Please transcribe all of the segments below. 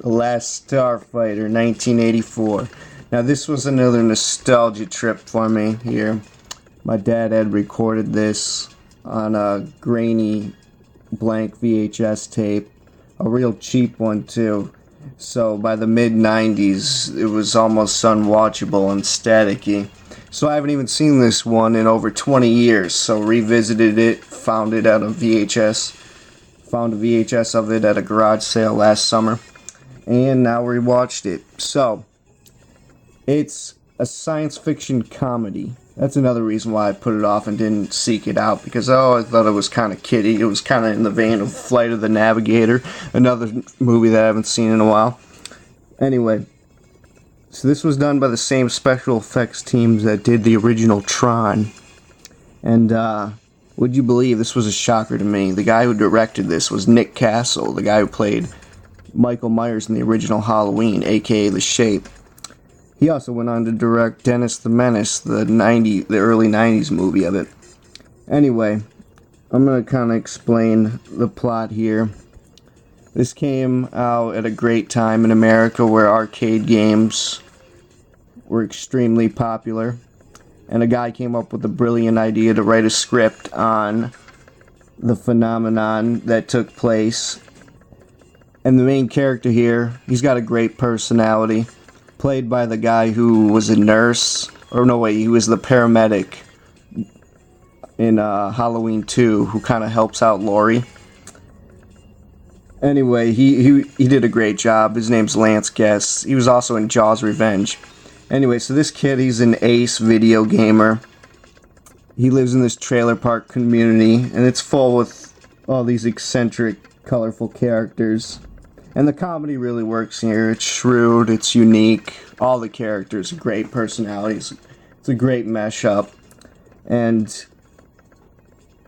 The Last Starfighter, 1984. Now this was another nostalgia trip for me here. My dad had recorded this on a grainy blank VHS tape, a real cheap one too. So by the mid-90s, it was almost unwatchable and staticky. So I haven't even seen this one in over 20 years, so revisited it, found it at a VHS. Found a VHS of it at a garage sale last summer, and now rewatched it. So, it's a science fiction comedy. That's another reason why I put it off and didn't seek it out, because I thought it was kind of kiddie. It was kind of in the vein of Flight of the Navigator, another movie that I haven't seen in a while. Anyway, so this was done by the same special effects teams that did the original Tron. And, would you believe, this was a shocker to me. The guy who directed this was Nick Castle, the guy who played Michael Myers in the original Halloween, aka The Shape. He also went on to direct Dennis the Menace, the early 90s movie of it. Anyway, I'm going to kind of explain the plot here. This came out at a great time in America where arcade games were extremely popular. And a guy came up with a brilliant idea to write a script on the phenomenon that took place. And the main character here, he's got a great personality, played by the guy who was a nurse, or no wait, he was the paramedic in Halloween 2, who kind of helps out Laurie. Anyway, he did a great job. His name's Lance Guest. He was also in Jaws Revenge. Anyway, so this kid, he's an ace video gamer. He lives in this trailer park community, and it's full with all these eccentric, colorful characters. And the comedy really works here. It's shrewd, it's unique. All the characters have great personalities. It's a great mashup. And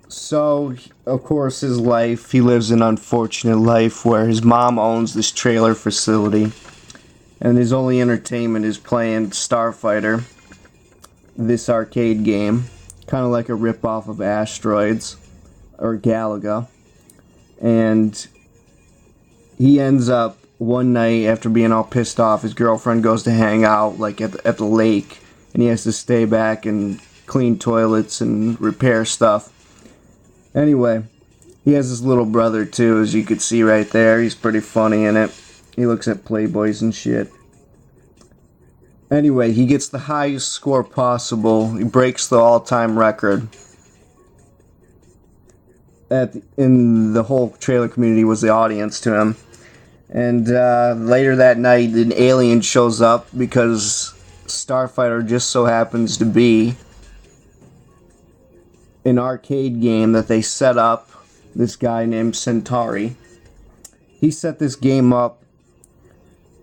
so, of course, his life, he lives an unfortunate life where his mom owns this trailer facility. And his only entertainment is playing Starfighter, this arcade game, kind of like a rip-off of Asteroids, or Galaga. And he ends up, one night, after being all pissed off, his girlfriend goes to hang out, like, at the lake, and he has to stay back and clean toilets and repair stuff. Anyway, he has his little brother, too, as you could see right there. He's pretty funny in it. He looks at Playboys and shit. Anyway, he gets the highest score possible. He breaks the all-time record. In the whole trailer community was the audience to him. And later that night, an alien shows up because Starfighter just so happens to be an arcade game that they set up. This guy named Centauri. He set this game up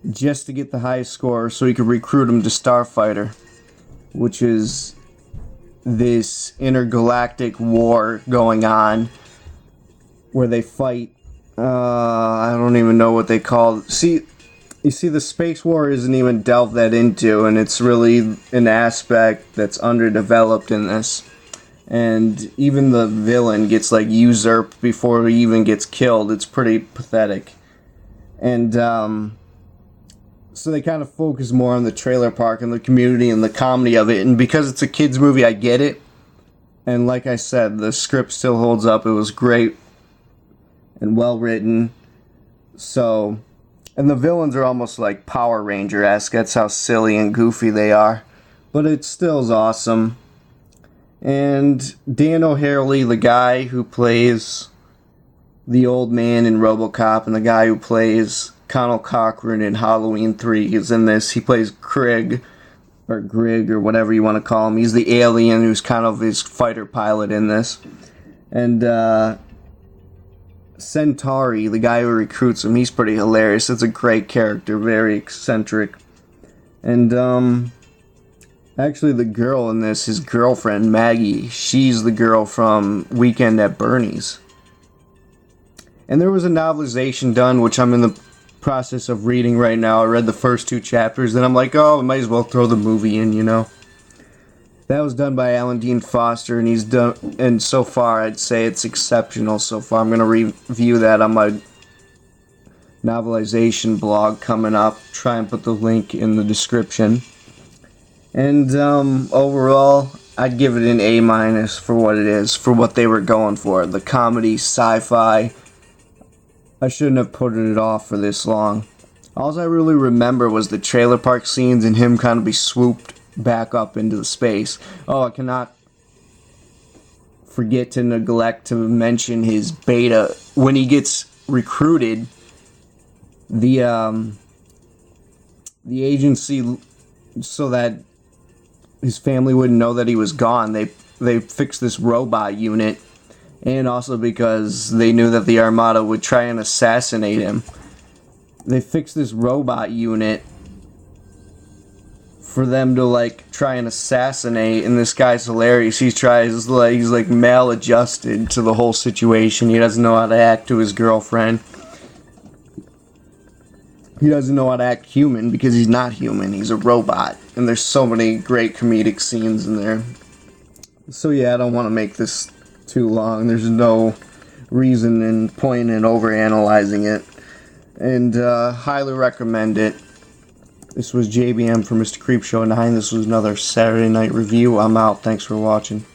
just to get the highest score so he could recruit him to Starfighter, which is this intergalactic war going on where they fight. I don't even know what they call it. You see, the space war isn't even delved that into, and it's really an aspect that's underdeveloped in this. And even the villain gets like usurped before he even gets killed. It's pretty pathetic. And so they kind of focus more on the trailer park and the community and the comedy of it. And because it's a kids movie, I get it. And like I said, the script still holds up. It was great and well written. So, and the villains are almost like Power Ranger-esque. That's how silly and goofy they are. But it still is awesome. And Dan O'Harely, the guy who plays the old man in RoboCop, and the guy who plays Connell Cochran in Halloween 3 is in this. He plays Grig, or whatever you want to call him. He's the alien who's kind of his fighter pilot in this. And Centauri, the guy who recruits him, he's pretty hilarious. It's a great character, very eccentric. And actually the girl in this, his girlfriend, Maggie, she's the girl from Weekend at Bernie's. And there was a novelization done, which I'm in the process of reading right now. I read the first 2 chapters, and I'm like, oh, I might as well throw the movie in, you know. That was done by Alan Dean Foster, and he's done, and so far I'd say it's exceptional so far. I'm going to review that on my novelization blog coming up. Try and put the link in the description. And overall, I'd give it an A- for what it is, for what they were going for. The comedy, sci-fi. I shouldn't have put it off for this long. All I really remember was the trailer park scenes and him kind of be swooped back up into the space. Oh, I cannot forget to neglect to mention his beta. When he gets recruited, the agency, so that his family wouldn't know that he was gone, they fixed this robot unit, and also because they knew that the Armada would try and assassinate him, they fixed this robot unit for them to like try and assassinate. And this guy's hilarious. He's like maladjusted to the whole situation. He doesn't know how to act to his girlfriend. He doesn't know how to act human because he's not human. He's a robot. And there's so many great comedic scenes in there. So yeah, I don't want to make this too long. There's no reason and point in overanalyzing it. And highly recommend it. This was JBM for Mr. Creepshow 9. This was another Saturday Night Review. I'm out. Thanks for watching.